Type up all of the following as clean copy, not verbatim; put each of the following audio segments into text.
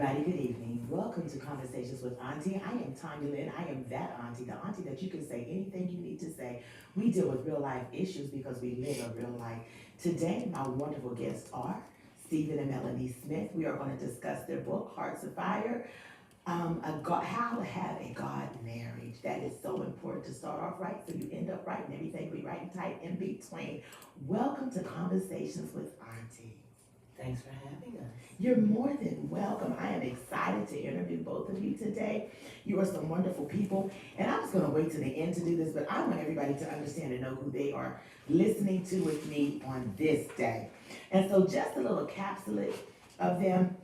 everybody, good evening. Welcome to Conversations with Auntie. I am Tanya Lynne. I am that auntie, the auntie that you can say anything you need to say. We deal with real life issues because we live a real life. Today, my wonderful guests are Stephen and Melanie Smith. We are going to discuss their book, Hearts of Fire, how to have a God marriage. That is so important to start off right so you end up right and everything be right and tight in between. Welcome to Conversations with Auntie. Thanks for having us. You're more than welcome. I am excited to interview both of you today. You are some wonderful people. And I was going to wait to the end to do this, but I want everybody to understand and know who they are listening to with me on this day. And so just a little capsule of them.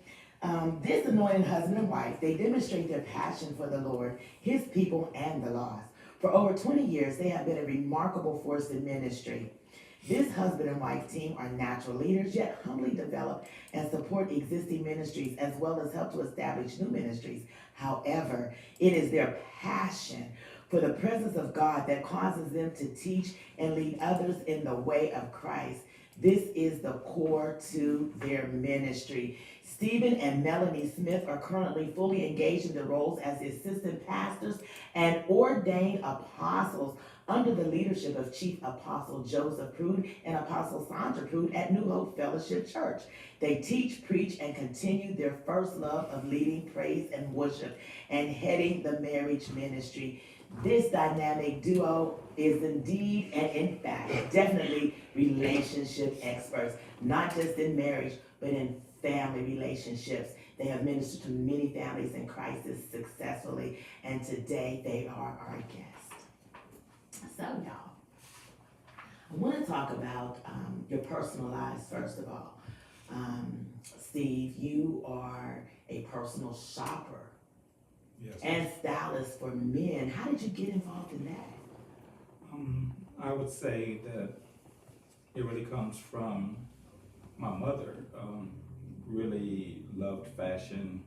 This anointed husband and wife, they demonstrate their passion for the Lord, his people, and the lost. For over 20 years, they have been a remarkable force in ministry. This husband and wife team are natural leaders, yet humbly develop and support existing ministries as well as help to establish new ministries. However, it is their passion for the presence of God that causes them to teach and lead others in the way of Christ. This is the core to their ministry. Stephen and Melanie Smith are currently fully engaged in their roles as assistant pastors and ordained apostles under the leadership of Chief Apostle Joseph Prude and Apostle Sandra Prude at New Hope Fellowship Church. They teach, preach, and continue their first love of leading praise and worship and heading the marriage ministry. This dynamic duo is indeed and in fact definitely relationship experts, not just in marriage, but in family relationships. They have ministered to many families in crisis successfully, and today they are our guests. So y'all, I want to talk about your personal lives first of all. Steve, you are a personal shopper. Yes. And stylist for men. How did you get involved in that? I would say that it really comes from my mother. Really loved fashion,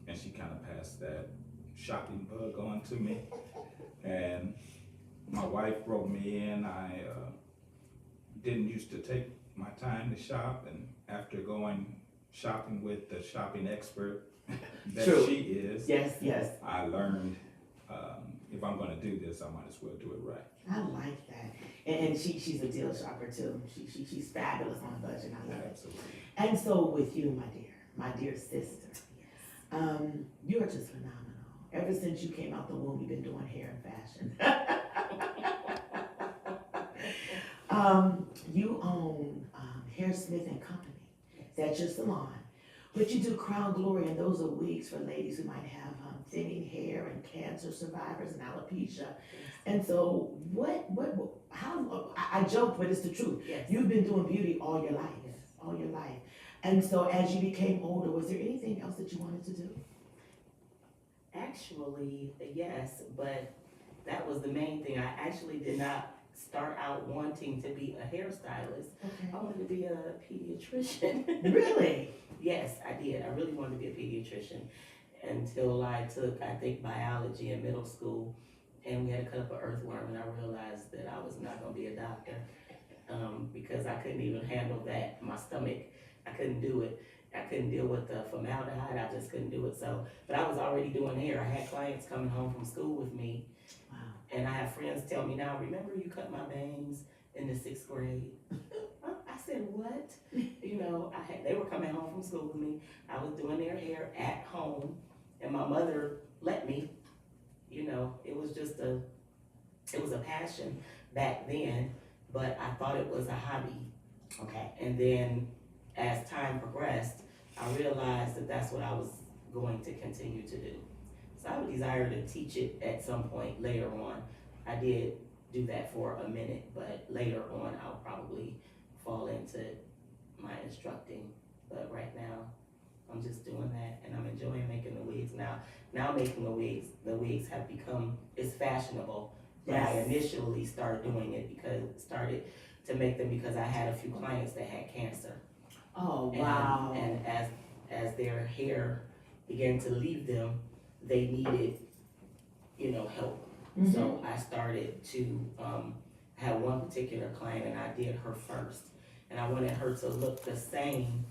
and she kind of passed that shopping bug on to me. And my wife brought me in. I didn't used to take my time to shop, and after going shopping with the shopping expert that True. she is, Yes. I learned if I'm going to do this, I might as well do it right. I like that. And she's a deal shopper too. She's fabulous on a budget. I love it. Absolutely. And so with you, my dear sister, you are just phenomenal. Ever since you came out the womb, you've been doing hair and fashion. You own Hair Smith and Company. That's your salon. But you do Crown Glory, and those are wigs for ladies who might have thinning hair and cancer survivors and alopecia. And so I joke, but it's the truth. Yes. You've been doing beauty all your life, all your life. And so as you became older, was there anything else that you wanted to do? Actually, yes, but that was the main thing. I actually did not start out wanting to be a hairstylist. I wanted to be a pediatrician. Really? Yes, I did. I really wanted to be a pediatrician until I took, I think, biology in middle school, and we had to cut up an earthworm, and I realized that I was not going to be a doctor because I couldn't even handle that. My stomach, I couldn't do it. I couldn't deal with the formaldehyde. I just couldn't do it. So, but I was already doing hair. I had clients coming home from school with me. Wow. And I have friends tell me now, remember you cut my bangs in the 6th grade? I said, what? You know, they were coming home from school with me. I was doing their hair at home, and my mother let me. You know, it was a passion back then, but I thought it was a hobby. Okay. And then as time progressed, I realized that that's what I was going to continue to do. So I would desire to teach it at some point later on. I did do that for a minute, but later on I'll probably fall into my instructing. But right now, I'm just doing that, and I'm enjoying making the wigs now. Now making the wigs have become, it's fashionable. But I initially started doing it started to make them because I had a few clients that had cancer. Oh, wow. And as their hair began to leave them, they needed, help. Mm-hmm. So I started to have one particular client, and I did her first. And I wanted her to look the same,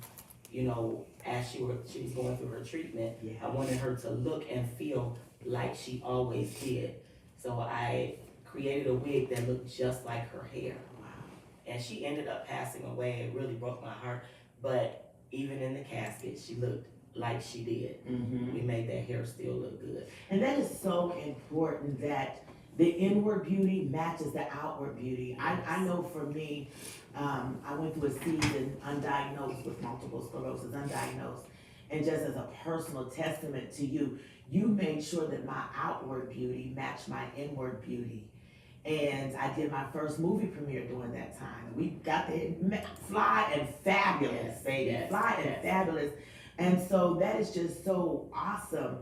as she was going through her treatment, Yeah. I wanted her to look and feel like she always did. So I created a wig that looked just like her hair. Wow. And she ended up passing away. It really broke my heart. But even in the casket, she looked like she did. Mm-hmm. We made that hair still look good. And that is so important, that the inward beauty matches the outward beauty. I know for me, I went through a season undiagnosed with multiple sclerosis, undiagnosed. And just as a personal testament to you, you made sure that my outward beauty matched my inward beauty. And I did my first movie premiere during that time. We got the Fly and Fabulous, Yes, baby. yes, Fly and yes. Fabulous. And so that is just so awesome.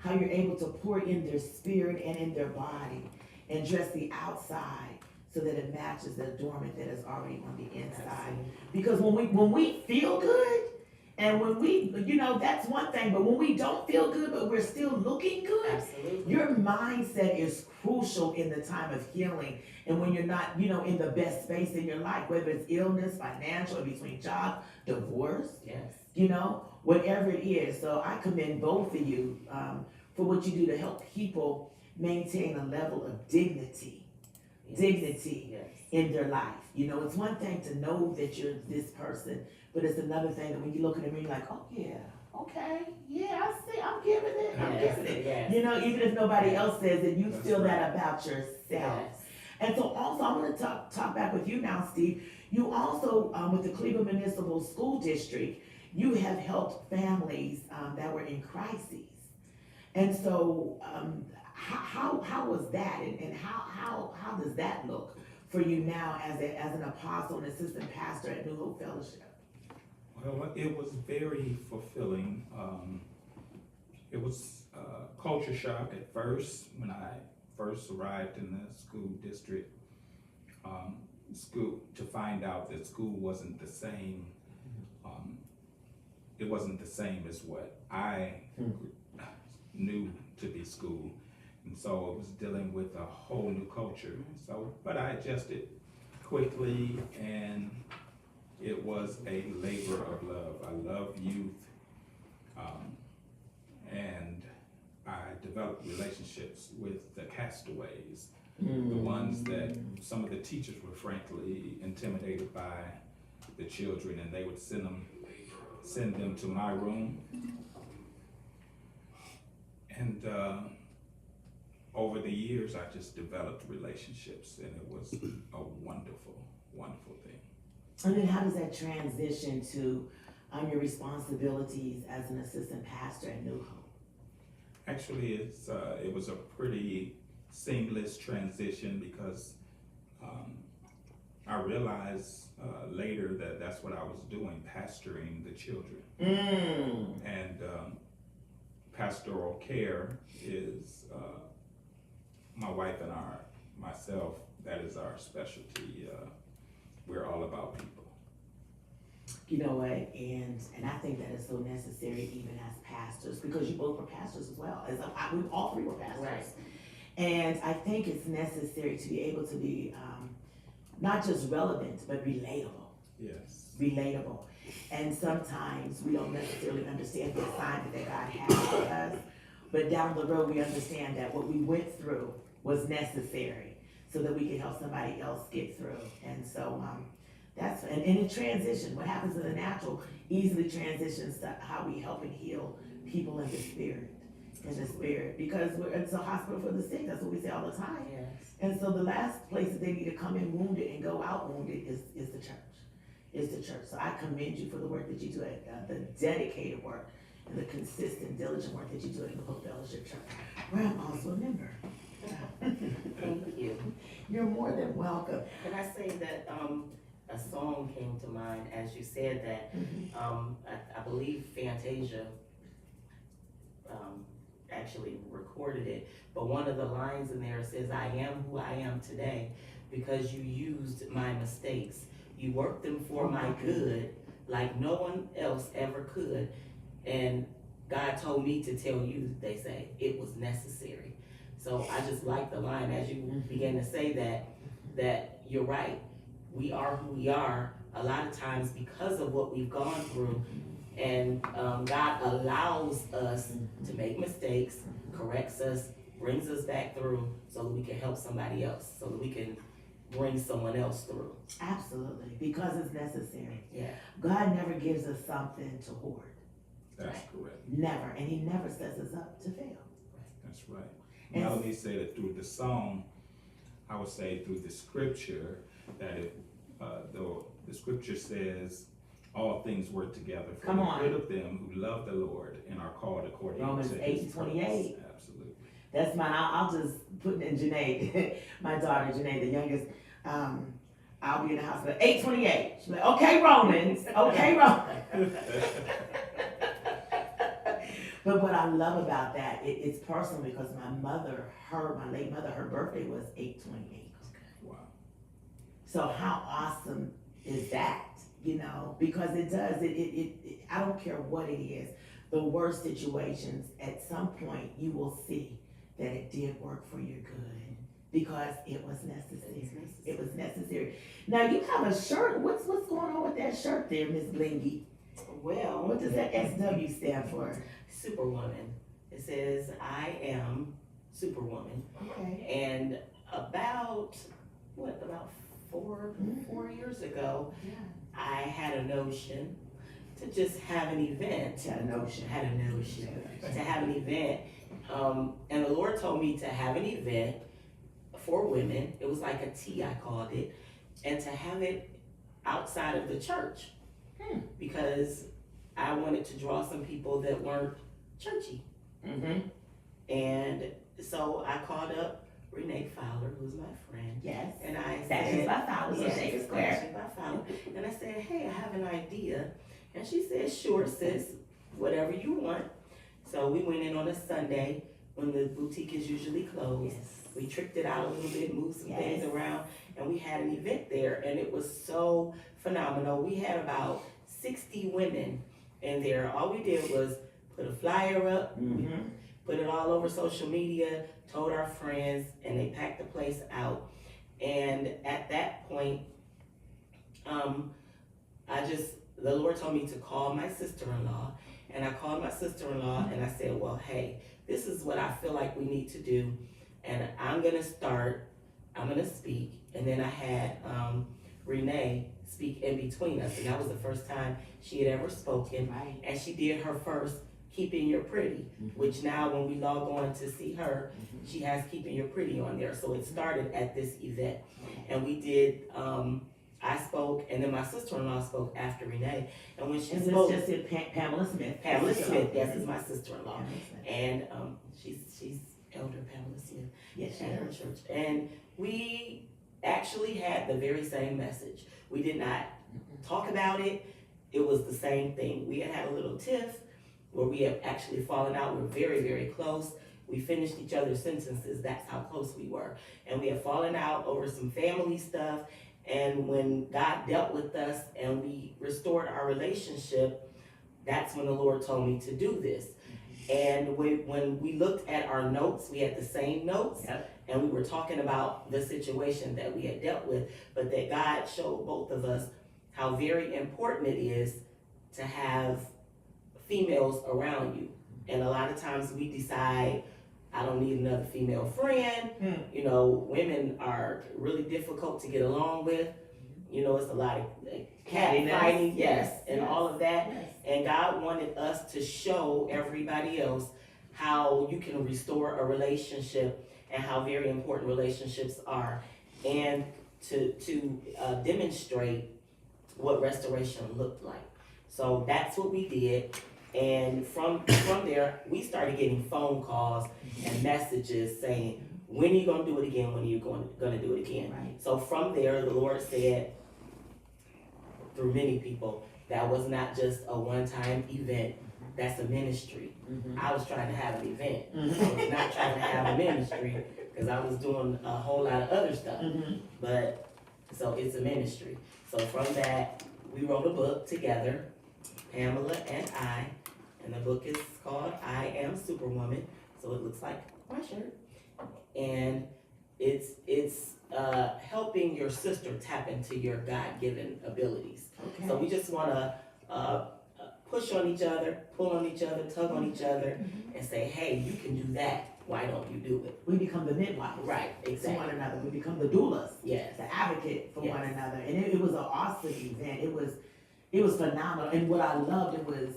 How you're able to pour in their spirit and in their body and dress the outside so that it matches the adornment that is already on the inside. Absolutely. Because when we feel good, and when we, that's one thing, but when we don't feel good, but we're still looking good, Absolutely. your mindset is crucial in the time of healing. And when you're not, in the best space in your life, whether it's illness, financial, between jobs, divorce, Yes. whatever it is. So I commend both of you for what you do to help people maintain a level of dignity Yes. Yes. in their life. It's one thing to know that you're this person, but it's another thing that when you look in the mirror, you're like, oh yeah, okay, yeah, I see, I'm giving it, I'm Yes. giving it. Yes. Even if nobody else says it, you That's feel right. that about yourself. Yes. And so also, I'm gonna talk back with you now, Steve. You also, with the Cleveland Municipal School District, you have helped families that were in crises. And so, how was that, and how does that look for you now as an apostle and assistant pastor at New Hope Fellowship? Well, it was very fulfilling. It was culture shock at first when I first arrived in the school district. School, to find out that school wasn't the same. It wasn't the same as what I knew to be school, and so it was dealing with a whole new culture. So, but I adjusted quickly, and it was a labor of love. I love youth, and I developed relationships with the castaways, the ones that some of the teachers were frankly intimidated by the children, and they would send them to my room. And over the years, I just developed relationships, and it was a wonderful, wonderful thing. And then how does that transition to your responsibilities as an assistant pastor at New Hope? Actually, it was a pretty seamless transition because I realized later that that's what I was doing, pastoring the children. And pastoral care is my wife and myself, that is our specialty. We're all about people. You know what, and I think that is so necessary even as pastors, because you both were pastors as well. We all three were pastors. Right. And I think it's necessary to be able to be not just relevant, but relatable. Yes. Relatable. And sometimes we don't necessarily understand the assignment that God has for us, but down the road we understand that what we went through was necessary so that we can help somebody else get through. And so and in a transition, what happens in the natural easily transitions to how we help and heal people in the spirit. Because it's a hospital for the sick. That's what we say all the time. Yes. And so the last place that they need to come in wounded and go out wounded is the church. Is the church. So I commend you for the work that you do the dedicated work and the consistent, diligent work that you do at the Hope Fellowship Church, where I'm also a member. Thank you. You're more than welcome. Can I say that a song came to mind as you said that? I believe Fantasia actually recorded it, but one of the lines in there says, I am who I am today because you used my mistakes. You worked them for my good like no one else ever could. And God told me to tell you, they say, it was necessary. So I just like the line as you began to say that you're right. We are who we are a lot of times because of what we've gone through, And God allows us to make mistakes, corrects us, brings us back through so that we can help somebody else, so that we can bring someone else through. Absolutely, because it's necessary. Yeah. God never gives us something to hoard. That's correct. Never. And he never sets us up to fail. That's right. And- Melanie said it through the song. I would say through the scripture that the scripture says all things work together for Come the on. good of them who love the Lord and are called according Romans to his 8:28. purpose. Absolutely. That's mine. I'll just put in Janae, my daughter Janae, the youngest. I'll be in the house at 8:28. She's like, okay, Romans. Okay, Romans. But what I love about that, it's personal because my late mother, her birthday was 8/28. Wow. So how awesome is that? You know, because it does, I don't care what it is, the worst situations, at some point you will see that it did work for your good because it was necessary. It was necessary. Now you have a shirt. What's going on with that shirt there, Miss Blingy? Well, What does that SW stand for? Superwoman. It says, I am Superwoman. Okay. And about 4 years ago, Yeah. I had a notion to just have an event. Had a notion. To have an event. And the Lord told me to have an event for women. It was like a tea, I called it. And to have it outside of the church. Because I wanted to draw some people that weren't churchy. Mm-hmm. And so I called up Renee Fowler, who's my friend. Yes. And I Statues said, by Fowler, so shake it square. Statues by Fowler. And I said, hey, I have an idea. And she said, sure, sis, whatever you want. So we went in on a Sunday when the boutique is usually closed. Yes. We tricked it out a little bit, moved some Yes. things around, and we had an event there, and it was so phenomenal. We had about 60 women in there. All we did was put a flyer up, Mm-hmm. put it all over social media, told our friends, and they packed the place out. And at that point, the Lord told me to call my sister-in-law, and I called my sister-in-law and I said, well, hey, this is what I feel like we need to do, and I'm gonna speak, and then I had Renee speak in between us, and that was the first time she had ever spoken, Right. and she did her first Keeping Your Pretty, which now when we log on to see her, she has Keeping Your Pretty on there. So it started at this event, and we did, I spoke, and then my sister-in-law spoke after Renee, and when she And spoke, this just Pamela Smith. Pamela Smith, yes, is my sister-in-law, Pamela Smith. and she's Elder Pamela Smith Yes, she at her is. church, and we actually had the very same message. We did not talk about it. It was the same thing. We had a little tiff where we have actually fallen out. We're very, very close. We finished each other's sentences. That's how close we were. And we have fallen out over some family stuff. And when God dealt with us and we restored our relationship, that's when the Lord told me to do this. And when we looked at our notes, we had the same notes. Yep. And we were talking about the situation that we had dealt with, but that God showed both of us how very important it is to have females around you. And a lot of times we decide, I don't need another female friend. You know, women are really difficult to get along with. You know, it's a lot of cat Cattiness. fighting, yes, Yes, and yes, all of that. yes. And God wanted us to show everybody else how you can restore a relationship and how very important relationships are, and to demonstrate what restoration looked like. So that's what we did. And from there, we started getting phone calls and messages saying, when are you gonna do it again? When are you gonna do it again? Right. So from there, the Lord said, through many people, that was not just a one-time event, that's a ministry. I was trying to have an event. I was not trying to have a ministry, because I was doing a whole lot of other stuff. But, so it's a ministry. So from that, we wrote a book together, Pamela and I, and the book is called I Am Superwoman. So it looks like my shirt. And it's helping your sister tap into your God-given abilities. Okay. So we just wanna push on each other, pull on each other, tug on each other, and say, hey, you can do that. Why don't you do it? We become the midwives. Right, To one exactly. another. We become the doulas. Yes. The advocate for Yes. one another. And it was an awesome event. It was phenomenal. And what I loved, it was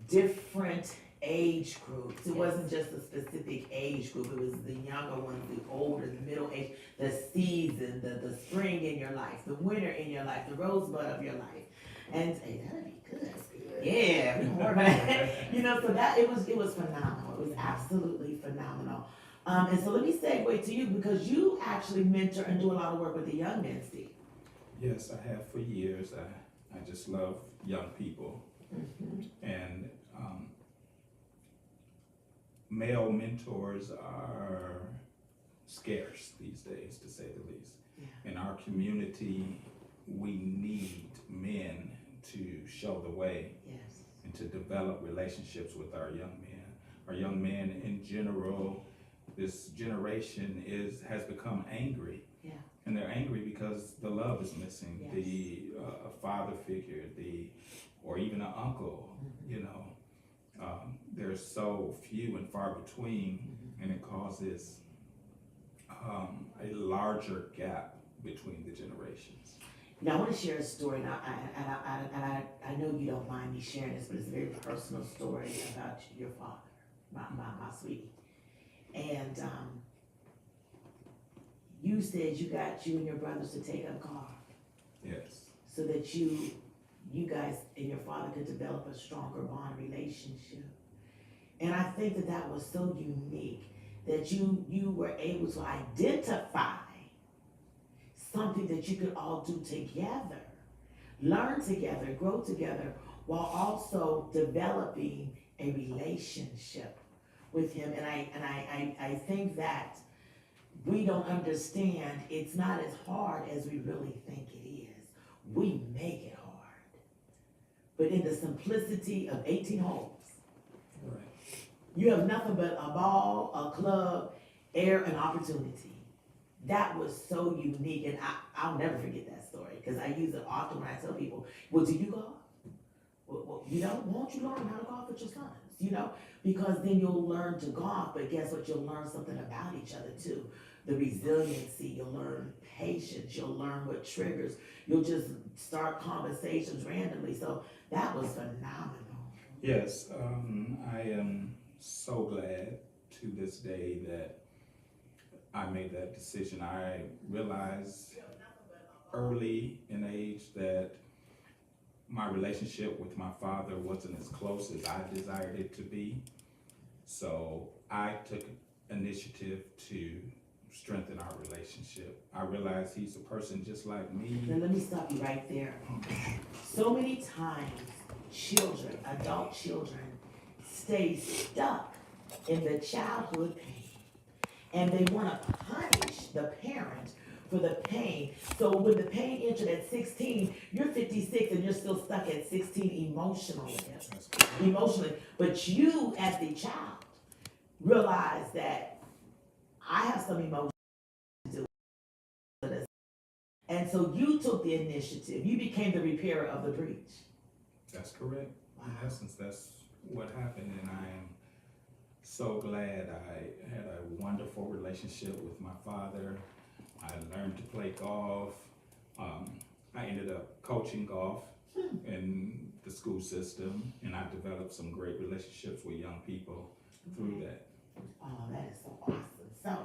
different age groups. It Yes. wasn't just a specific age group. It was the younger ones, the older, the middle age, the season, the spring in your life, the winter in your life, the rosebud of your life. And hey, that'd be good. That's good. Yeah, we can work on that. You know, so that it was phenomenal. It was absolutely phenomenal. And so let me segue to you because you actually mentor and do a lot of work with the young men, Steve. Yes, I have for years. I just love young people. And male mentors are scarce these days, to say the least. Yeah. In our community, we need men to show the way Yes. and to develop relationships with our young men. Our young men in general, this generation has become angry. Yeah. And they're angry because the love is missing. Yes. The a father figure, or even an uncle, you know. They're so few and far between, and it causes a larger gap between the generations. Now, I want to share a story, and I know you don't mind me sharing this, but it's a very personal story about your father, my sweetie. And you said you got you and your brothers to take up car Yes. so that you guys and your father could develop a stronger bond relationship. And I think that was so unique that you were able to identify something that you could all do together, learn together, grow together, while also developing a relationship with him. And I think that we don't understand it's not as hard as we really think it is. We make it hard. But in the simplicity of 18 holes, Right. you have nothing but a ball, a club, air, and opportunity. That was so unique, and I'll never forget that story because I use it often when I tell people, well, do you golf? Well, you know, won't you learn how to golf with your sons? You know, because then you'll learn to golf, but guess what? You'll learn something about each other too. The resiliency, you'll learn patience, you'll learn what triggers. You'll just start conversations randomly. So that was phenomenal. Yes, I am so glad to this day that I made that decision. I realized early in age that my relationship with my father wasn't as close as I desired it to be. So I took initiative to strengthen our relationship. I realized he's a person just like me. Now let me stop you right there. So many times, children, adult children, stay stuck in the childhood pain. And they want to punish the parent for the pain. So when the pain entered at 16, you're 56 and you're still stuck at 16 emotionally. But you, as the child, realize that I have some emotions to do with this. And so you took the initiative. You became the repairer of the breach. That's correct. Wow. In essence, that's what happened, and I am so glad I had a wonderful relationship with my father. I learned to play golf. I ended up coaching golf in the school system, and I developed some great relationships with young people through that. Oh, that is so awesome. So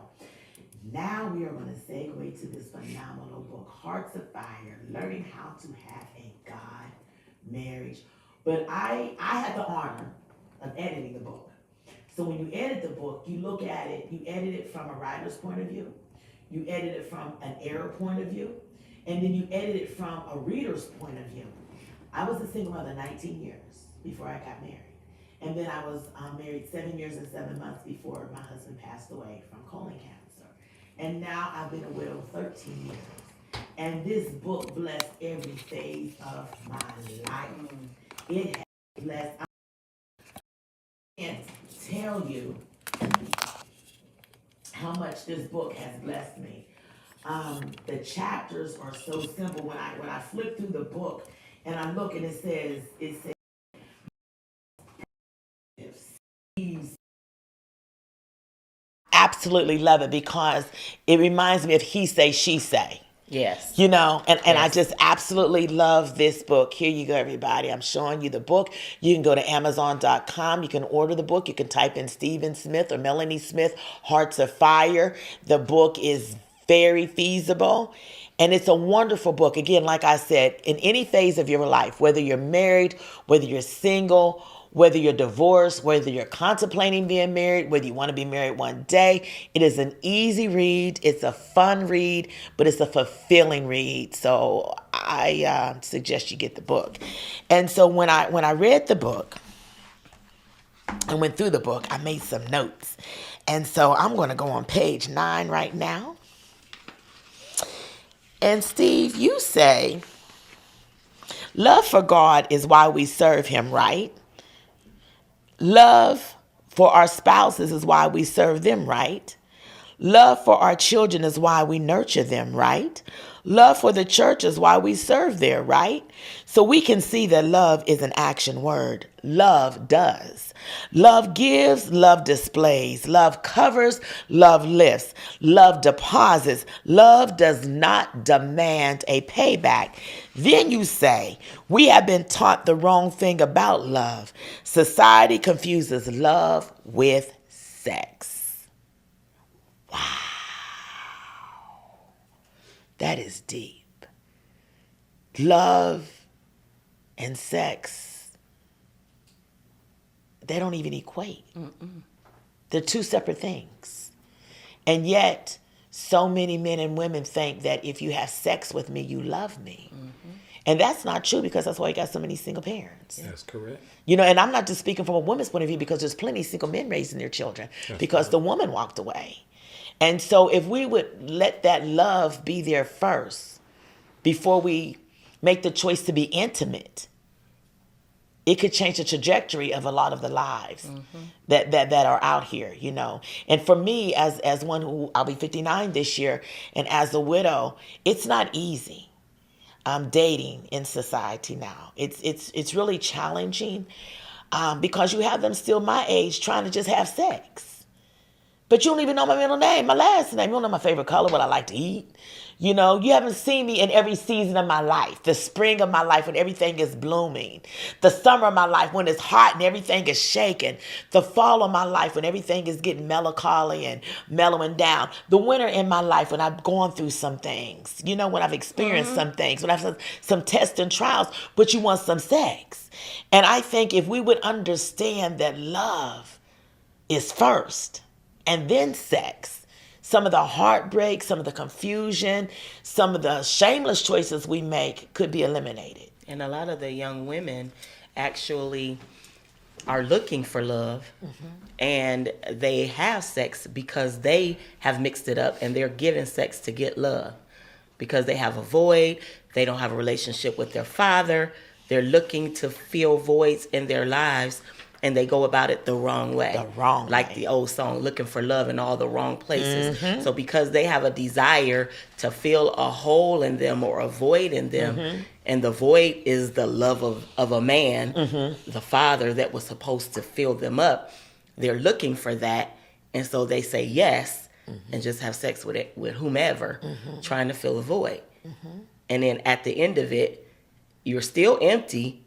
now we are going to segue to this phenomenal book, Hearts of Fire, Learning How to Have a God Marriage. But I had the honor of editing the book. So when you edit the book, you look at it, you edit it from a writer's point of view, you edit it from an error point of view, and then you edit it from a reader's point of view. I was a single mother 19 years before I got married. And then I was married 7 years and 7 months before my husband passed away from colon cancer. And now I've been a widow 13 years. And this book blessed every phase of my life. It has blessed. I can't tell you how much this book has blessed me. The chapters are so simple. When I flip through the book and I look and it says absolutely love it because it reminds me of he say, she say. Yes. You know, and I Yes. just absolutely love this book. Here you go, everybody. I'm showing you the book. You can go to Amazon.com. You can order the book. You can type in Stephen Smith or Melanie Smith, Hearts of Fire. The book is very feasible. And it's a wonderful book. Again, like I said, in any phase of your life, whether you're married, whether you're single, whether you're divorced, whether you're contemplating being married, whether you want to be married one day, it is an easy read. It's a fun read, but it's a fulfilling read. So I suggest you get the book. And so when I read the book and went through the book, I made some notes. And so I'm going to go on page 9 right now. And Steve, you say, love for God is why we serve him, right? Love for our spouses is why we serve them, right? Love for our children is why we nurture them, right? Love for the church is why we serve there, right? So we can see that love is an action word. Love does. Love gives, love displays. Love covers, love lifts. Love deposits. Love does not demand a payback. Then you say, we have been taught the wrong thing about love. Society confuses love with sex. That is deep. Love and sex, they don't even equate. They're two separate things. And yet, so many men and women think that if you have sex with me, you love me. And that's not true because that's why you got so many single parents. That's correct. You know, and I'm not just speaking from a woman's point of view because there's plenty of single men raising their children because the woman walked away. And so if we would let that love be there first before we make the choice to be intimate, it could change the trajectory of a lot of the lives that are out here, you know. And for me, as one who, I'll be 59 this year, and as a widow, it's not easy dating in society now. It's really challenging because you have them still my age trying to just have sex. But you don't even know my middle name, my last name. You don't know my favorite color, what I like to eat. You know, you haven't seen me in every season of my life. The spring of my life when everything is blooming. The summer of my life when it's hot and everything is shaking. The fall of my life when everything is getting melancholy and mellowing down. The winter in my life when I've gone through some things. You know, when I've experienced some things. When I've had some tests and trials. But you want some sex. And I think if we would understand that love is first and then sex, some of the heartbreak, some of the confusion, some of the shameless choices we make could be eliminated. And a lot of the young women actually are looking for love and they have sex because they have mixed it up and they're giving sex to get love because they have a void, they don't have a relationship with their father, they're looking to fill voids in their lives and they go about it the wrong way. Like the old song, looking for love in all the wrong places. So because they have a desire to fill a hole in them or a void in them, and the void is the love of a man, the father that was supposed to fill them up, they're looking for that. And so they say yes and just have sex with whomever, trying to fill a void. And then at the end of it, you're still empty,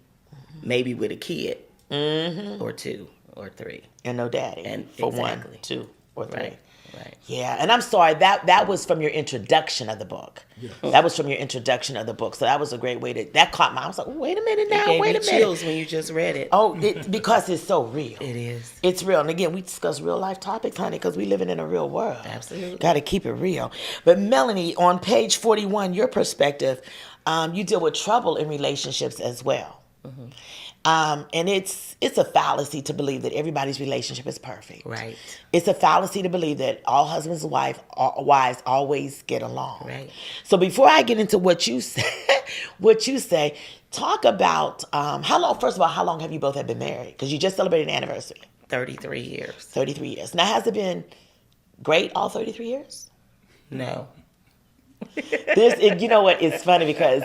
maybe with a kid. Or 2 or 3 And no daddy and for exactly. 1, 2, or 3. Right. Yeah, and I'm sorry, that was from your introduction of the book. That was from your introduction of the book. So that was a great way that caught my, I was like, wait a minute now, It wait gave a me minute. chills when you just read it. Oh, because it's so real. It is. It's real. And again, we discuss real life topics, honey, because we living in a real world. Absolutely. Got to keep it real. But Melanie, on page 41, your perspective, you deal with trouble in relationships as well. And it's a fallacy to believe that everybody's relationship is perfect. Right. It's a fallacy to believe that all husbands and wives always get along. Right. So before I get into what you say, talk about how long have you both been married? Because you just celebrated an anniversary. 33 years. 33 years. Now, has it been great all 33 years? No. You know what? It's funny because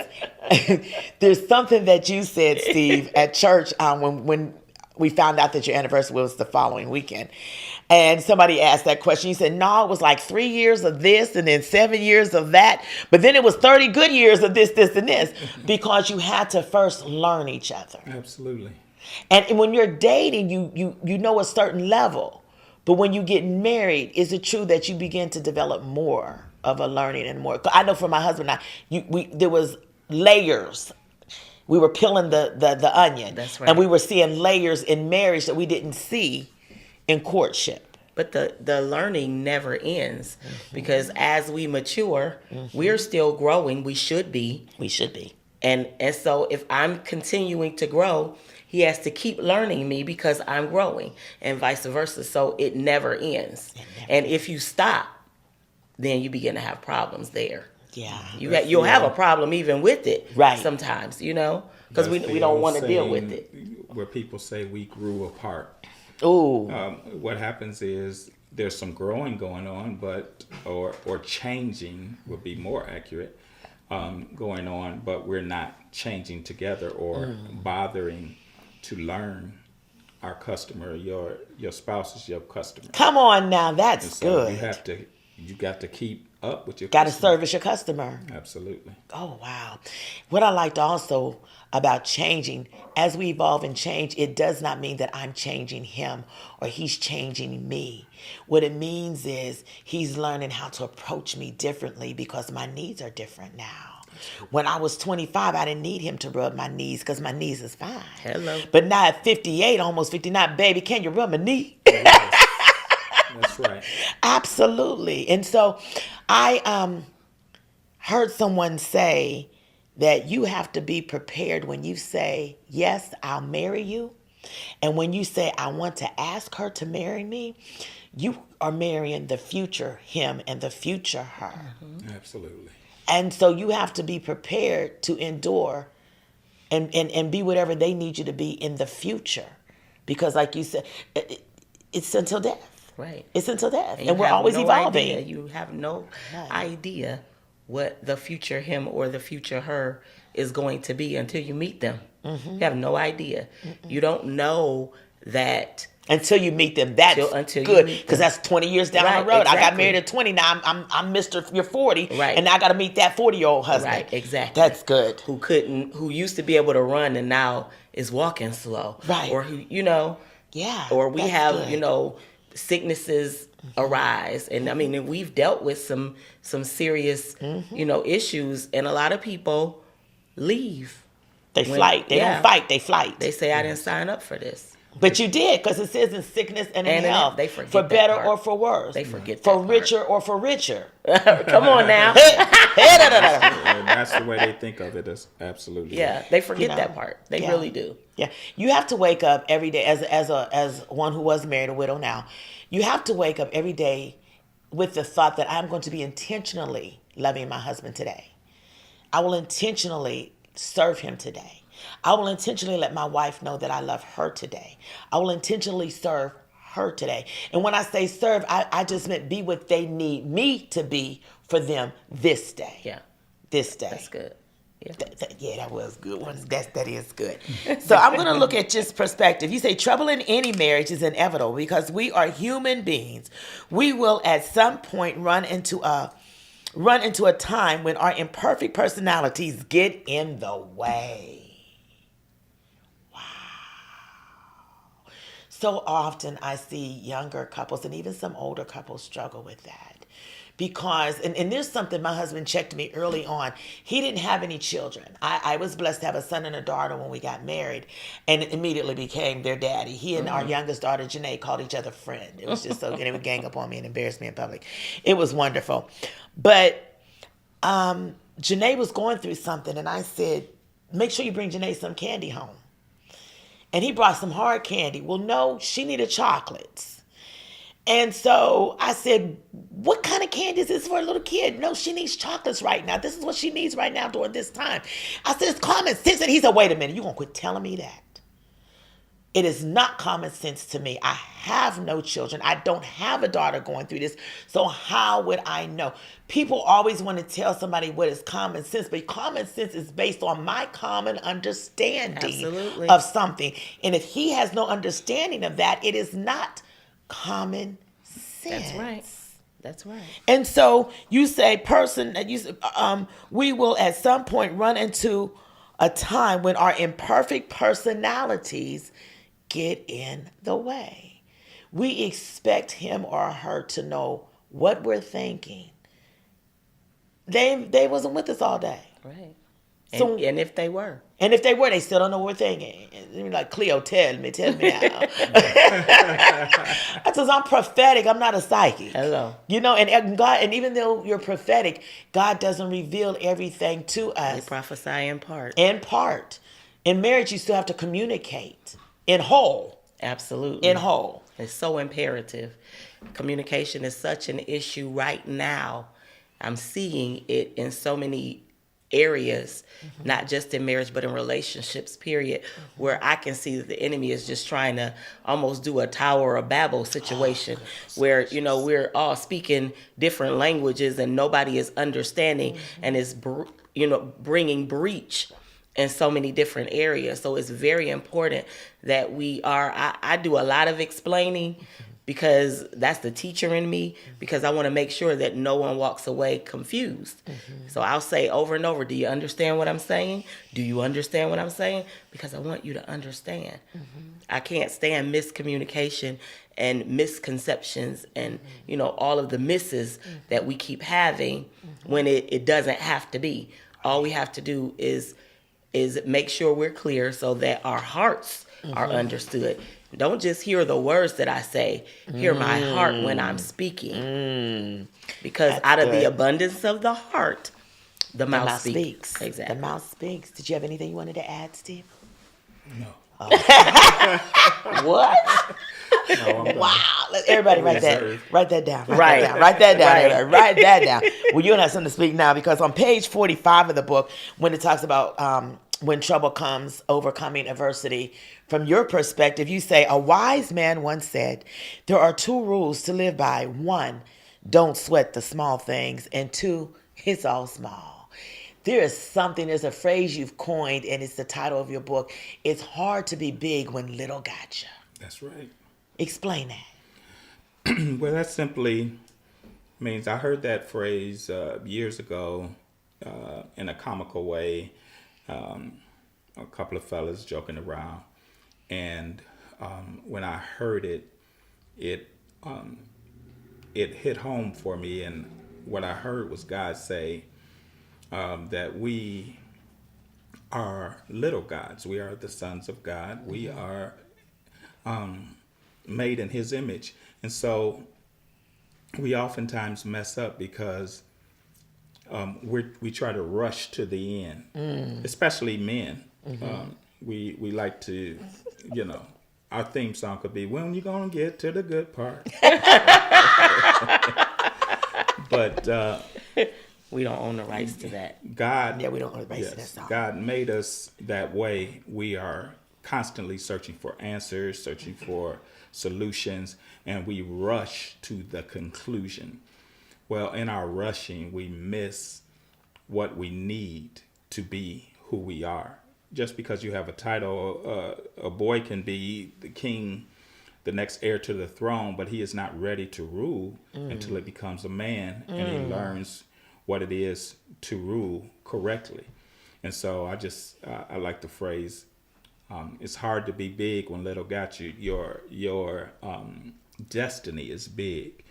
there's something that you said, Steve, at church when we found out that your anniversary was the following weekend. And somebody asked that question. You said, no, it was like 3 years of this and then 7 years of that. But then it was 30 good years of this, and this. Because you had to first learn each other. Absolutely. And when you're dating, you know a certain level. But when you get married, is it true that you begin to develop more of a learning and more? I know for my husband and I, there was layers. We were peeling the onion. That's right. And we were seeing layers in marriage that we didn't see in courtship. But the learning never ends, because as we mature, we're still growing. We should be. We should be. And so if I'm continuing to grow, he has to keep learning me because I'm growing, and vice versa. So it never ends. And if you stop, then you begin to have problems there. Yeah. You'll have a problem even with it. Right. Sometimes, because we That's the don't old want to deal with saying it. Where people say we grew apart. Ooh. What happens is there's some growing going on, or changing would be more accurate, going on, but we're not changing together or bothering to learn our customer. Your spouse is your customer. Come on now, And that's so good. you got to keep up with your Got to customer. service your customer. Absolutely. Oh, wow. What I liked also about changing, as we evolve and change, it does not mean that I'm changing him or he's changing me. What it means is he's learning how to approach me differently because my needs are different now. When I was 25, I didn't need him to rub my knees because my knees is fine. Hello. But now at 58, almost 59, baby, can you rub my knee? That's right. Absolutely. And so I heard someone say that you have to be prepared when you say, yes, I'll marry you. And when you say, I want to ask her to marry me, you are marrying the future him and the future her. Absolutely. And so you have to be prepared to endure and be whatever they need you to be in the future. Because like you said, it's until death. Right. It's until death. you And we're have always no evolving. idea. You have no Right. idea what the future him or the future her is going to be until you meet them. You have no idea. You don't know that Until you meet them, that's until you good meet because them. that's 20 years down Right, the road. I got exactly. married at 20. Now I'm Mr. You're 40, Right. and now I got to meet that 40-year-old husband. Right, exactly. That's good. who used to be able to run and now is walking slow. Right. Or who, Yeah. or we that's have, good. sicknesses arise. And I mean, and we've dealt with some serious, issues, and a lot of people leave. They flight. They yeah. don't fight. They flight. They say, I didn't sign up for this. But you did because it says in sickness and in And in health. they forget for that better part. or for worse. They forget for that part. richer or for richer. Come on now. And that's the way they think of it. Is absolutely. Yeah, they forget You know, that part. They yeah. really do. Yeah, you have to wake up every day as one who was married, a widow now. You have to wake up every day with the thought that I'm going to be intentionally loving my husband today. I will intentionally serve him today. I will intentionally let my wife know that I love her today. I will intentionally serve her today. And when I say serve, I just meant be what they need me to be for them this day. Yeah, This day. that's good. Yeah. Yeah, that was a good one. That is good. So I'm going to look at just perspective. You say trouble in any marriage is inevitable because we are human beings. We will at some point run into a time when our imperfect personalities get in the way. Wow. So often I see younger couples and even some older couples struggle with that. Because, and there's something my husband checked me early on. He didn't have any children. I was blessed to have a son and a daughter when we got married and immediately became their daddy. He and our youngest daughter, Janae, called each other friend. It was just so, and they would gang up on me and embarrass me in public. It was wonderful. But Janae was going through something and I said, make sure you bring Janae some candy home. And he brought some hard candy. Well, no, she needed chocolates. And so I said, what kind of candy is this for a little kid? No, she needs chocolates right now. This is what she needs right now during this time. I said, it's common sense. And he said, wait a minute, you going to quit telling me that? It is not common sense to me. I have no children. I don't have a daughter going through this. So how would I know? People always want to tell somebody what is common sense, but common sense is based on my common understanding Absolutely. of something. And if he has no understanding of that, it is not common sense. That's right. That's right. And so you say, we will at some point run into a time when our imperfect personalities get in the way. We expect him or her to know what we're thinking. They wasn't with us all day. Right. So- And if they were. And if they were, they still don't know what we're thinking. And they're like, Cleo, tell me now. Because I'm prophetic, I'm not a psychic. Hello. You know, and God, and even though you're prophetic, God doesn't reveal everything to We us. prophesy in part. In part. In marriage, you still have to communicate in whole. Absolutely. In whole. It's so imperative. Communication is such an issue right now. I'm seeing it in so many areas, not just in marriage, but in relationships, period, where I can see that the enemy is just trying to almost do a Tower of Babel situation where, you know, we're all speaking different languages and nobody is understanding and is, bringing breach in so many different areas. So it's very important that we are, I do a lot of explaining because that's the teacher in me, because I want to make sure that no one walks away confused. So I'll say over and over, do you understand what I'm saying? Do you understand what I'm saying? Because I want you to understand. I can't stand miscommunication and misconceptions and, you know, all of the misses that we keep having when it doesn't have to be. All we have to do is make sure we're clear so that our hearts are understood. Don't just hear the words that I say. Hear my heart when I'm speaking. Because That's out of the good. abundance of the heart, the mouth Mouth speaks. speaks. Exactly. The mouth speaks. Did you have anything you wanted to add, Steve? No. What? No, I'm done. Wow. Everybody write that. Reserved. Write that down. Right. Write that down. Right. Everybody. Write that down. Well, you don't have something to speak now, because on page 45 of the book, when it talks about when trouble comes, overcoming adversity, from your perspective, you say, a wise man once said, there are two rules to live by. One, don't sweat the small things. And two, it's all small. There's a phrase you've coined, and it's the title of your book. It's hard to be big when little got you. That's right. Explain that. Well, that simply means I heard that phrase years ago in a comical way. A couple of fellas joking around, and when I heard it, it hit home for me. And what I heard was God say that we are little gods. We are the sons of God. We are made in His image, and so we oftentimes mess up because we try to rush to the end, especially men. We like to, our theme song could be, when you gonna get to the good part? But We don't own the rights to that. God, Yeah, we don't want to base that song. God made us that way. We are constantly searching for answers, searching for solutions, and we rush to the conclusion. Well, in our rushing, we miss what we need to be who we are. Just because you have a title, a boy can be the king, the next heir to the throne, but he is not ready to rule until he becomes a man and he learns what it is to rule correctly. And so I like the phrase, it's hard to be big when little got you. Your destiny is big,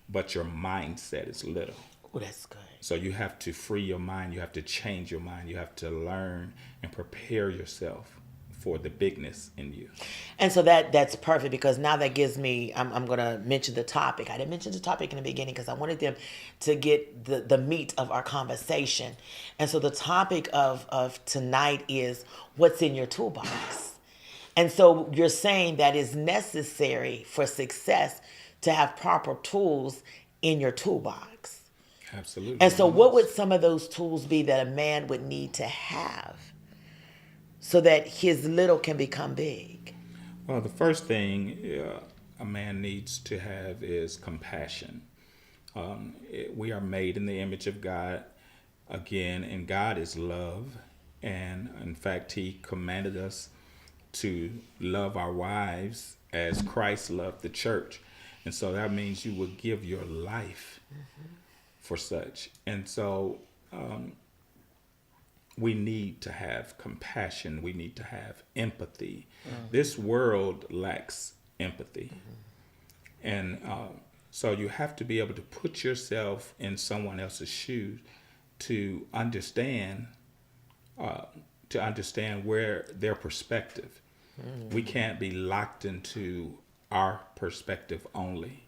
but your mindset is little. Oh, that's good. So you have to free your mind. You have to change your mind. You have to learn and prepare yourself for the bigness in you. And so that's perfect, because now that gives me, I'm going to mention the topic. I didn't mention the topic in the beginning because I wanted them to get the meat of our conversation. And so the topic of tonight is what's in your toolbox. And so you're saying that it's necessary for success to have proper tools in your toolbox. Absolutely. And so what would some of those tools be that a man would need to have so that his little can become big? Well, the first thing a man needs to have is compassion. We are made in the image of God again, and God is love. And in fact, He commanded us to love our wives as Christ loved the church. And so that means you will give your life for such. And so we need to have compassion. We need to have empathy. This world lacks empathy. And so you have to be able to put yourself in someone else's shoes to understand where their perspective. We can't be locked into our perspective only.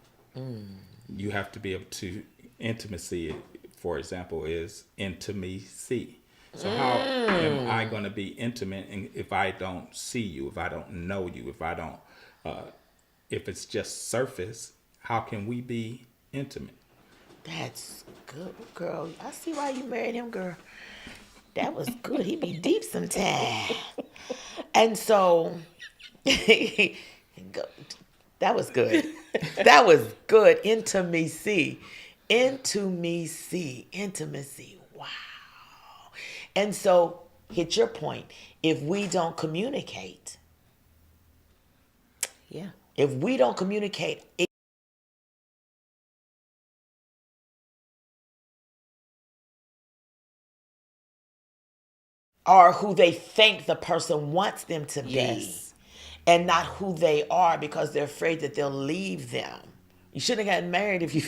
You have to be able to intimacy, for example, is intimacy. So how am I going to be intimate if I don't see you, if I don't know you, if it's just surface? How can we be intimate? That's good, girl. I see why you married him, girl. That was good. He be deep sometimes. And so, that was good. That was good. Intimacy. Wow. And so, hit your point. If we don't communicate, Yeah. if we don't communicate, are who they think the person wants them to be, Yes. and not who they are because they're afraid that they'll leave them. You shouldn't have gotten married if you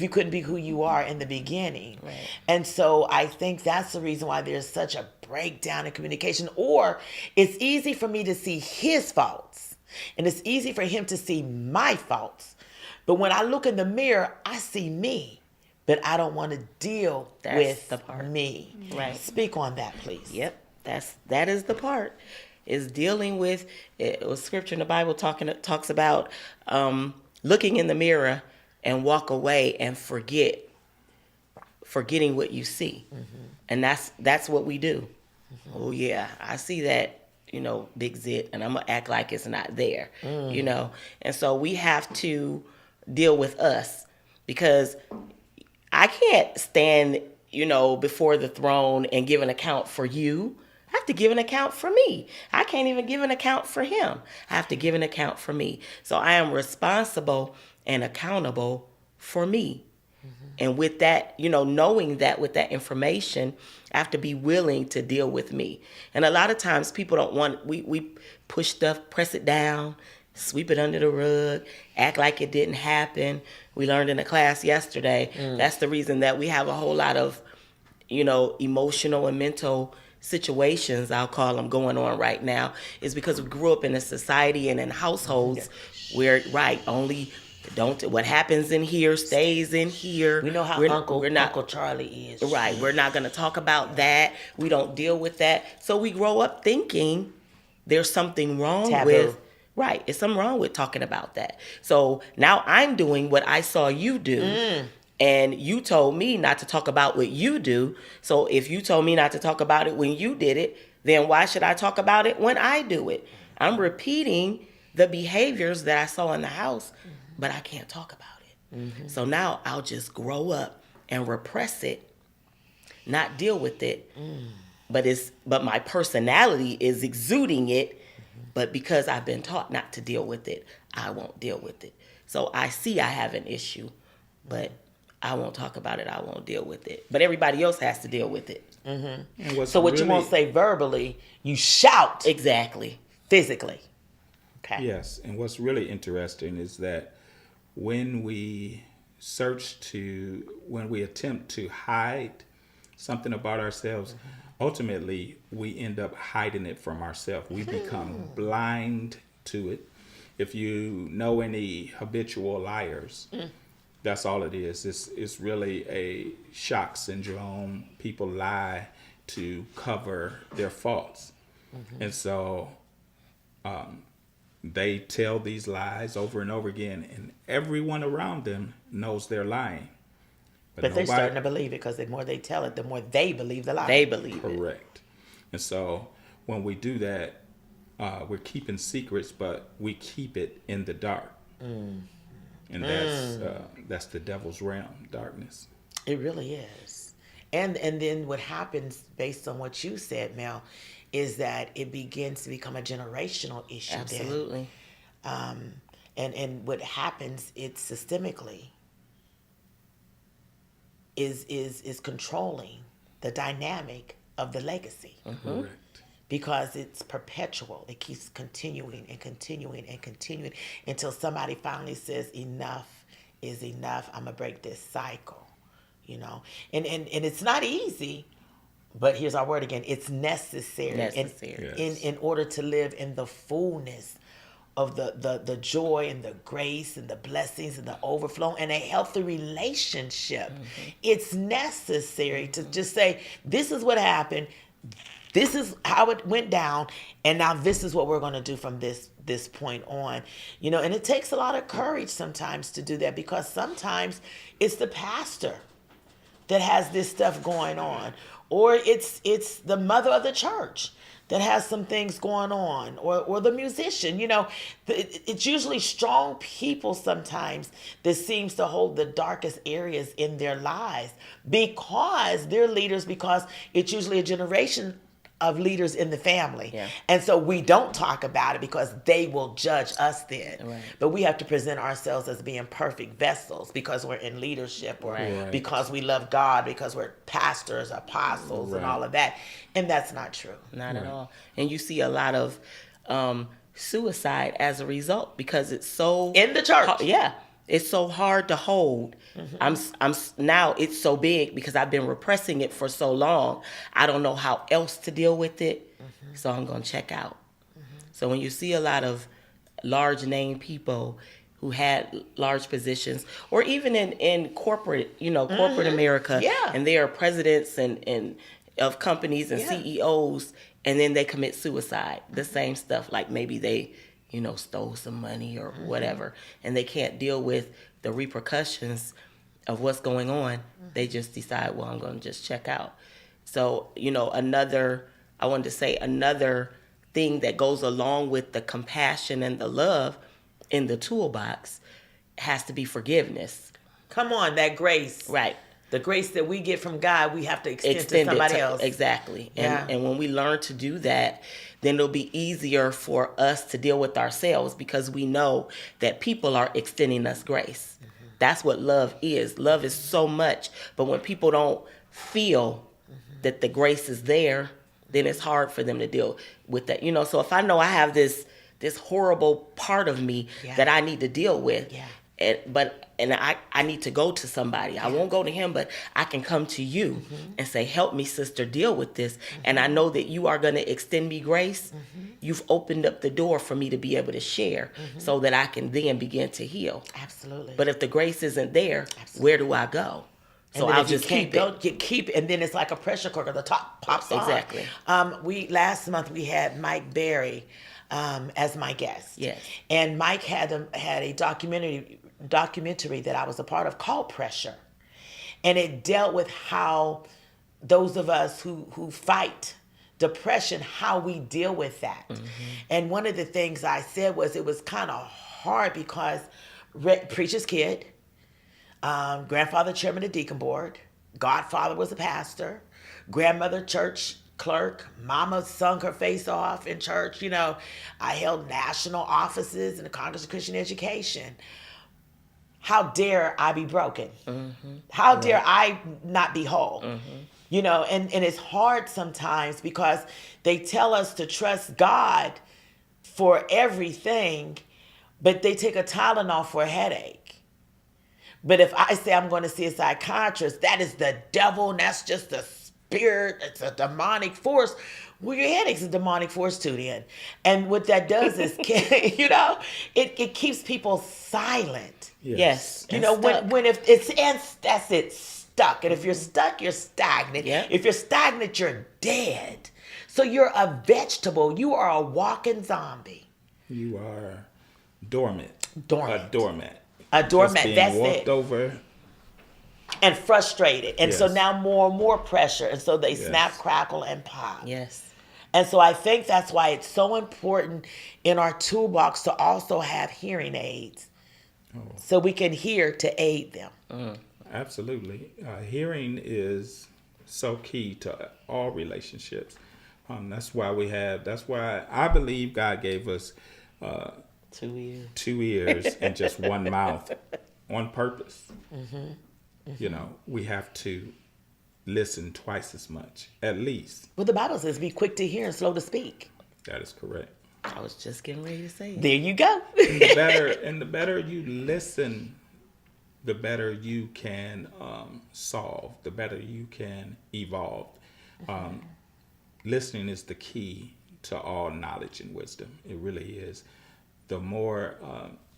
couldn't be who you are in the beginning. Right. And so I think that's the reason why there's such a breakdown in communication. Or it's easy for me to see his faults, and it's easy for him to see my faults. But when I look in the mirror, I see me, but I don't want to deal That's with the part. me. Right. Speak on that, please. Yep. That is the part, is dealing with it. Was scripture in the Bible talks about looking in the mirror and walk away and forgetting what you see. And that's what we do. Oh yeah, I see that, big zit, and I'm gonna act like it's not there. And so we have to deal with us, because I can't stand before the throne and give an account for you. I have to give an account for me. I can't even give an account for him. I have to give an account for me. So I am responsible and accountable for me. And with that, knowing that, with that information, I have to be willing to deal with me. And a lot of times people don't want, we push stuff, press it down, sweep it under the rug, act like it didn't happen. We learned in a class yesterday, that's the reason that we have a whole lot of, emotional and mental situations, I'll call them, going on right now, is because we grew up in a society and in households where, only what happens in here stays in here. We know how Uncle Charlie is. Right, we're not going to talk about that. We don't deal with that. So we grow up thinking there's something wrong with, it's something wrong with talking about that. So now I'm doing what I saw you do. And you told me not to talk about what you do. So if you told me not to talk about it when you did it, then why should I talk about it when I do it? I'm repeating the behaviors that I saw in the house, but I can't talk about it. So now I'll just grow up and repress it, not deal with it. But my personality is exuding it. But because I've been taught not to deal with it, I won't deal with it. So I see I have an issue, but I won't talk about it. I won't deal with it. But everybody else has to deal with it. So what you won't say verbally, you shout. Exactly. Physically. Okay. Yes, and what's really interesting is that when we attempt to hide something about ourselves, ultimately we end up hiding it from ourselves. We become blind to it. If you know any habitual liars, that's all it is. It's really a shock syndrome. People lie to cover their faults. And so they tell these lies over and over again, and everyone around them knows they're lying. But they're starting to believe it, because the more they tell it, the more they believe the lie. They believe it. Correct. And so when we do that, we're keeping secrets, but we keep it in the dark. And that's the devil's realm, darkness. It really is. And then what happens, based on what you said, Mel, is that it begins to become a generational issue. Absolutely. And what happens, it's systemically is controlling the dynamic of the legacy. Correct. Because it's perpetual. It keeps continuing and continuing and continuing until somebody finally says enough is enough. I'm gonna break this cycle, you know. And it's not easy, but here's our word again. It's necessary. Necessary. In order to live in the fullness of the joy and the grace and the blessings and the overflow and a healthy relationship. It's necessary to just say, this is what happened. This is how it went down, and now this is what we're going to do from this point on. You know, and it takes a lot of courage sometimes to do that, because sometimes it's the pastor that has this stuff going on, or it's the mother of the church that has some things going on, or the musician. You know, it's usually strong people sometimes that seems to hold the darkest areas in their lives, because they're leaders, because it's usually a generation of leaders in the family. Yeah. And so we don't talk about it because they will judge us then. Right. But we have to present ourselves as being perfect vessels because we're in leadership, or Right. because we love God, because we're pastors, apostles, and all of that. And that's not true. Not at all. And you see a lot of suicide as a result, because it's so In the church. Yeah, it's so hard to hold. I'm now it's so big because I've been repressing it for so long. I don't know how else to deal with it, so I'm gonna check out. So when you see a lot of large name people who had large positions, or even in corporate, corporate America, Yeah. and they are presidents and of companies and Yeah. CEOs, and then they commit suicide. The same stuff, like maybe they, stole some money or whatever, and they can't deal with the repercussions of what's going on. They just decide, well, I'm going to just check out. So, I wanted to say another thing that goes along with the compassion and the love in the toolbox has to be forgiveness. Come on, that grace. Right. The grace that we get from God, we have to extend to Extend it somebody to- else. Exactly. Yeah. And when we learn to do that, then it'll be easier for us to deal with ourselves, because we know that people are extending us grace. That's what love is. Love is so much, but when people don't feel that the grace is there, then it's hard for them to deal with that. So if I know I have this horrible part of me Yeah. that I need to deal with, Yeah. and I need to go to somebody. I won't go to him, but I can come to you and say, help me, sister, deal with this. And I know that you are going to extend me grace. You've opened up the door for me to be able to share, so that I can then begin to heal. Absolutely. But if the grace isn't there, where do I go? So And then I'll if you just can't keep go, it. you keep it, and then it's like a pressure cooker. The top pops on. Exactly. Last month we had Mike Berry as my guest. Yes. And Mike had a documentary that I was a part of called Pressure, and it dealt with how those of us who fight depression, how we deal with that. And one of the things I said was it was kind of hard because preacher's kid. Grandfather chairman of deacon board, godfather was a pastor, grandmother church clerk, mama sung her face off in church. I held national offices in the Congress of Christian Education. How dare I be broken? How dare I not be whole? And it's hard sometimes because they tell us to trust God for everything, but they take a Tylenol for a headache. But if I say I'm going to see a psychiatrist, that is the devil, and that's just the spirit, it's a demonic force. Well, your headache's a demonic force too then. And what that does is, it keeps people silent. Yes. You and know, stuck. when if it's, and that's it, stuck. And if you're stuck, you're stagnant. Yeah. If you're stagnant, you're dead. So you're a vegetable. You are a walking zombie. You are dormant. Dormant. A doormat. A doormat, Just being that's walked it. over. And frustrated. And so Yes. now more and more pressure. And so they Yes. snap, crackle, and pop. Yes. And so I think that's why it's so important in our toolbox to also have hearing aids so we can hear to aid them. Absolutely. Hearing is so key to all relationships. That's why I believe God gave us 2 years. 2 ears and just one mouth on purpose. You know, we have to listen twice as much, at least. Well, the Bible says be quick to hear and slow to speak. That is correct. I was just getting ready to say it. There you go. And the better you listen, the better you can solve, the better you can evolve. Listening is the key to all knowledge and wisdom. It really is. The more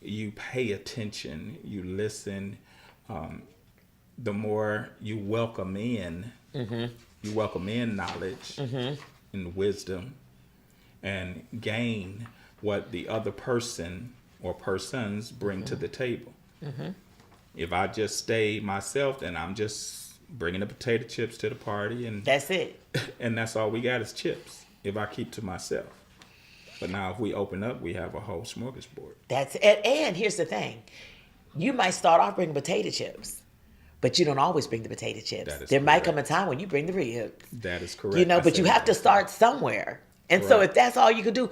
you pay attention, you listen, the more you welcome in. You welcome in knowledge and wisdom, and gain what the other person or persons bring to the table. If I just stay myself, then I'm just bringing the potato chips to the party, and That's it. and that's all we got is chips. If I keep to myself, but now if we open up, we have a whole smorgasbord. That's it. And here's the thing. You might start off bringing potato chips, but you don't always bring the potato chips. That is There might correct. come a time when you bring the ribs. That is correct. You know, I but you said have to that. start somewhere. And so Correct. if that's all you can do,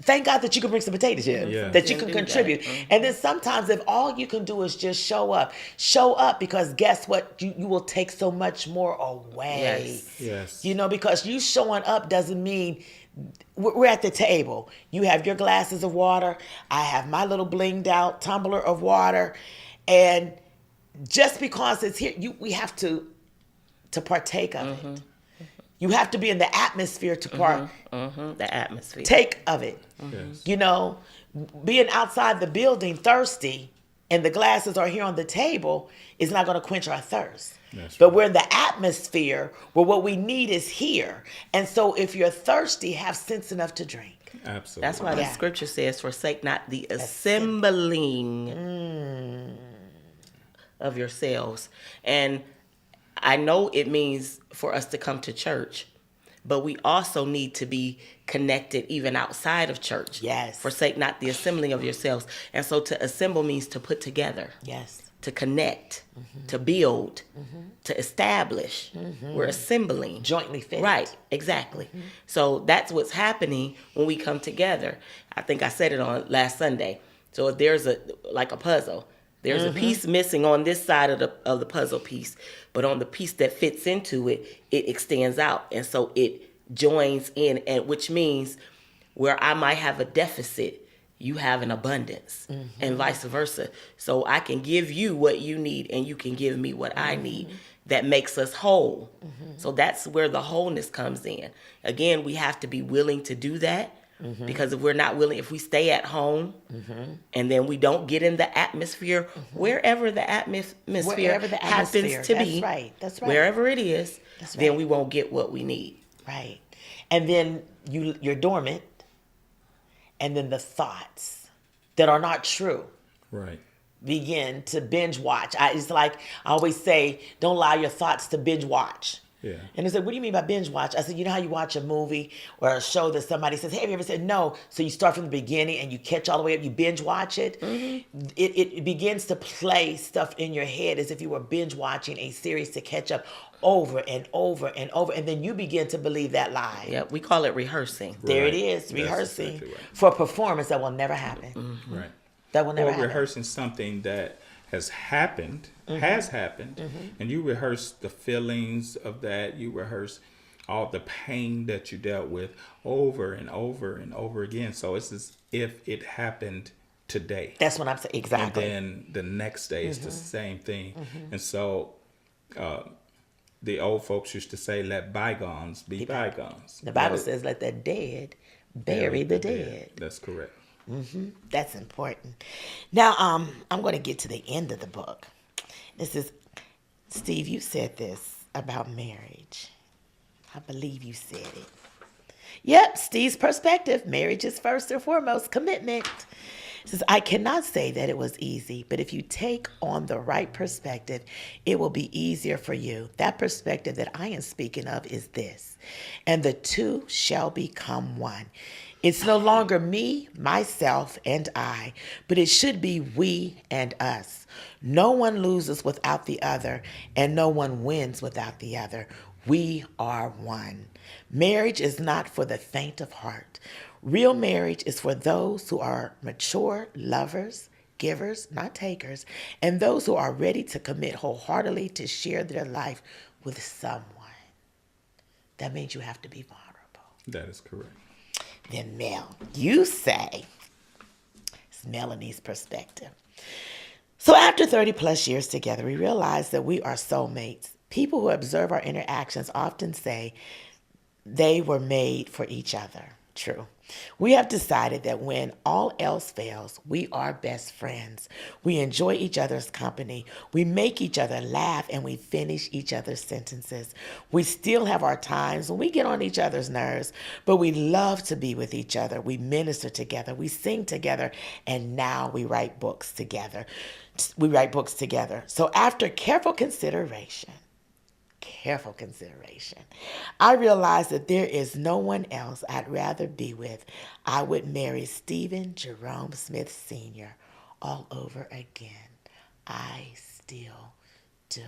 thank God that you can bring some potato chips, Yeah. that you Can can do that. contribute. And then sometimes if all you can do is just show up because guess what? You will take so much more away. Yes. You know, because you showing up doesn't mean we're at the table. You have your glasses of water. I have my little blinged out tumbler of water. And just because it's here, we have to partake of it. You have to be in the atmosphere to The atmosphere. partake of it. Yes. You know, being outside the building thirsty and the glasses are here on the table is not going to quench our thirst. That's But right. we're in the atmosphere where what we need is here. And so if you're thirsty, have sense enough to drink. Absolutely. That's why the Yeah. scripture says, forsake not the assembling of yourselves. And I know it means for us to come to church, but we also need to be connected even outside of church. Yes. Forsake not the assembling of yourselves. And so to assemble means to put together, Yes. to connect, to build, to establish. We're assembling. Jointly fit. Right, exactly. So that's what's happening when we come together. I think I said it on last Sunday. So if there's a puzzle, there's a piece missing on this side of the puzzle piece, but on the piece that fits into it, it extends out, and so it joins in, and which means where I might have a deficit, you have an abundance, and vice versa. So I can give you what you need, and you can give me what I need. That makes us whole. So that's where the wholeness comes in. Again, we have to be willing to do that. Because if we're not willing, if we stay at home and then we don't get in the atmosphere, wherever the atmosphere Wherever the happens atmosphere. to That's be, right. That's right. wherever it is, That's then right. we won't get what we need. Right. And then you're dormant. And then the thoughts that are not true Right. begin to binge watch. It's like I always say, don't allow your thoughts to binge watch. Yeah. And they said, what do you mean by binge watch? I said, you know how you watch a movie or a show that somebody says, hey, have you ever said no? So you start from the beginning and you catch all the way up, you binge watch it. It begins to play stuff in your head as if you were binge watching a series to catch up over and over and over. And then you begin to believe that lie. Yeah, we call it rehearsing. There it Right. is, That's rehearsing exactly right. for a performance that will never happen. Right. That will never Or happen. rehearsing something that has happened, and you rehearse the feelings of that. You rehearse all the pain that you dealt with over and over and over again. So it's as if it happened today. That's what I'm saying. Exactly. And then the next day is the same thing. And so the old folks used to say, let bygones be bygones. The Bible Let it says, let the dead bury the dead. That's correct. That's important. Now, I'm going to get to the end of the book. This is, Steve, you said this about marriage. I believe you said it. Yep, Steve's perspective. Marriage is first and foremost commitment. It says, I cannot say that it was easy, but if you take on the right perspective, it will be easier for you. That perspective that I am speaking of is this, and the two shall become one. It's no longer me, myself, and I, but it should be we and us. No one loses without the other, and no one wins without the other. We are one. Marriage is not for the faint of heart. Real marriage is for those who are mature lovers, givers, not takers, and those who are ready to commit wholeheartedly to share their life with someone. That means you have to be vulnerable. That is correct. Then Mel, you say, it's Melanie's perspective. So after 30 plus years together, we realize that we are soulmates. People who observe our interactions often say they were made for each other. True. We have decided that when all else fails, we are best friends. We enjoy each other's company. We make each other laugh and we finish each other's sentences. We still have our times when we get on each other's nerves, but we love to be with each other. We minister together. We sing together. And now we write books together. So after careful consideration, I realized that there is no one else I'd rather be with. I would marry Stephen Jerome Smith Sr. all over again. I still do.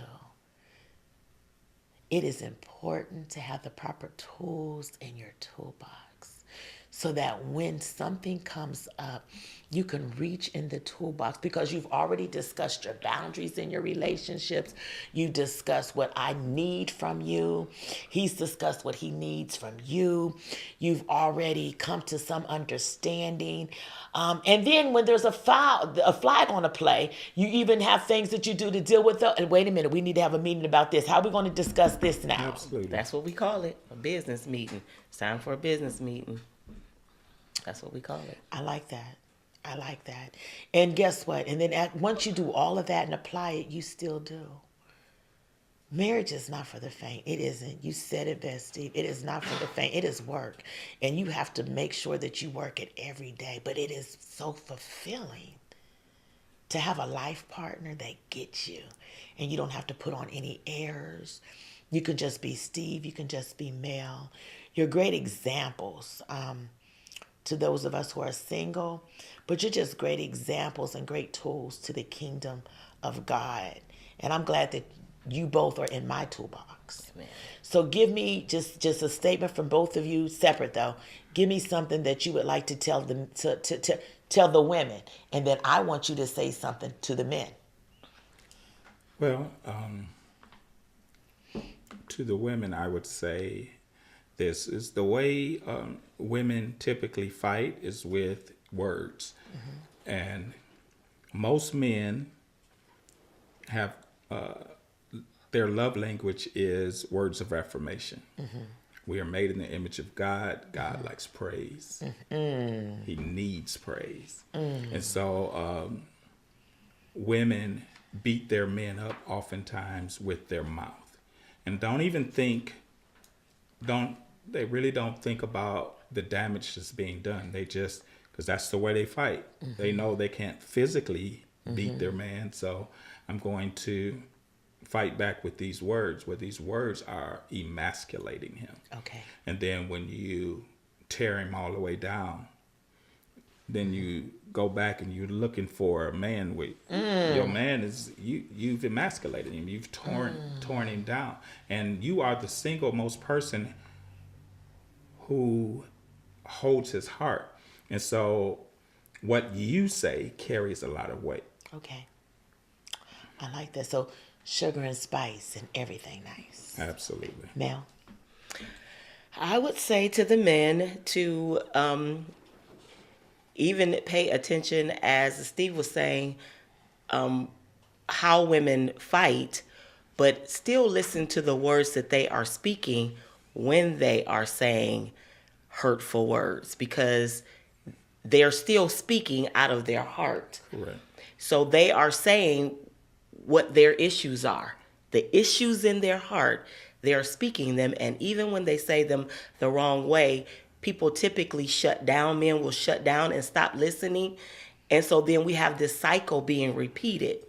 It is important to have the proper tools in your toolbox so that when something comes up, you can reach in the toolbox because you've already discussed your boundaries in your relationships. You discussed what I need from you. He's discussed what he needs from you. You've already come to some understanding. And then when there's a flag on a play, you even have things that you do to deal with it. And wait a minute, we need to have a meeting about this. How are we going to discuss this now? Absolutely. That's what we call it, a business meeting. It's time for a business meeting. That's what we call it. I like that. And guess what? And then once you do all of that and apply it, you still do. Marriage is not for the faint. It isn't. You said it best, Steve. It is not for the faint. It is work. And you have to make sure that you work it every day. But it is so fulfilling to have a life partner that gets you. And you don't have to put on any airs. You can just be Steve. You can just be Mel. You're great examples to those of us who are single, but you're just great examples and great tools to the kingdom of God. And I'm glad that you both are in my toolbox. Amen. So give me just a statement from both of you, separate though. Give me something that you would like to tell them to tell the women, and then I want you to say something to the men. Well, to the women, I would say this is the way women typically fight is with words. Mm-hmm. And most men have their love language is words of affirmation. Mm-hmm. We are made in the image of God. God mm-hmm. likes praise. Mm-hmm. He needs praise. Mm-hmm. And so women beat their men up oftentimes with their mouth. And they really don't think about the damage that's being done. They just, because that's the way they fight. Mm-hmm. They know they can't physically beat mm-hmm. their man, so I'm going to fight back with these words, where these words are emasculating him. Okay. And then when you tear him all the way down, then you go back and you're looking for a man with your man is you've emasculated him. You've torn him down. And you are the single most person who holds his heart. And so what you say carries a lot of weight. Okay. I like that. So sugar and spice and everything nice. Absolutely. Mel? I would say to the men to even pay attention, as Steve was saying, how women fight, but still listen to the words that they are speaking when they are saying hurtful words, because they're still speaking out of their heart. Correct. So they are saying what their issues are. The issues in their heart, they are speaking them, and even when they say them the wrong way, people typically shut down. Men will shut down and stop listening, And so then we have this cycle being repeated.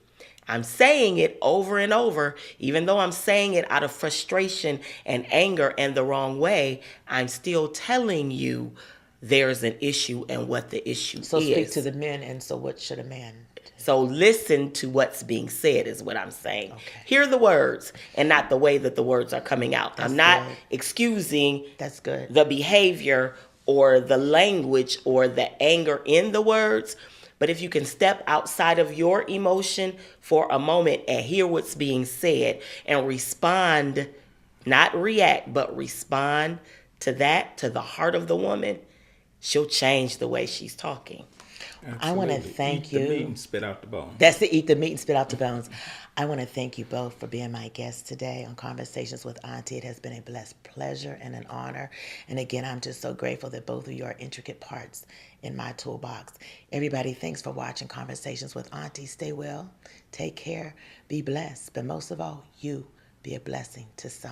I'm saying it over and over, even though I'm saying it out of frustration and anger and the wrong way, I'm still telling you there's an issue and what the issue So is. speak to the men, and so what should a man do? So listen to what's being said is what I'm saying. Okay. Hear the words and not the way that the words are coming out. That's I'm not good. excusing That's good. the behavior or the language or the anger in the words. But if you can step outside of your emotion for a moment and hear what's being said and respond, not react, but respond to that, to the heart of the woman, she'll change the way she's talking. I wanna Absolutely. thank Eat the you. meat and spit out the bone. That's to eat the meat and spit out the bones. I want to thank you both for being my guests today on Conversations with Auntie. It has been a blessed pleasure and an honor. And again, I'm just so grateful that both of you are intricate parts in my toolbox. Everybody, thanks for watching Conversations with Auntie. Stay well, take care, be blessed, but most of all, you be a blessing to someone.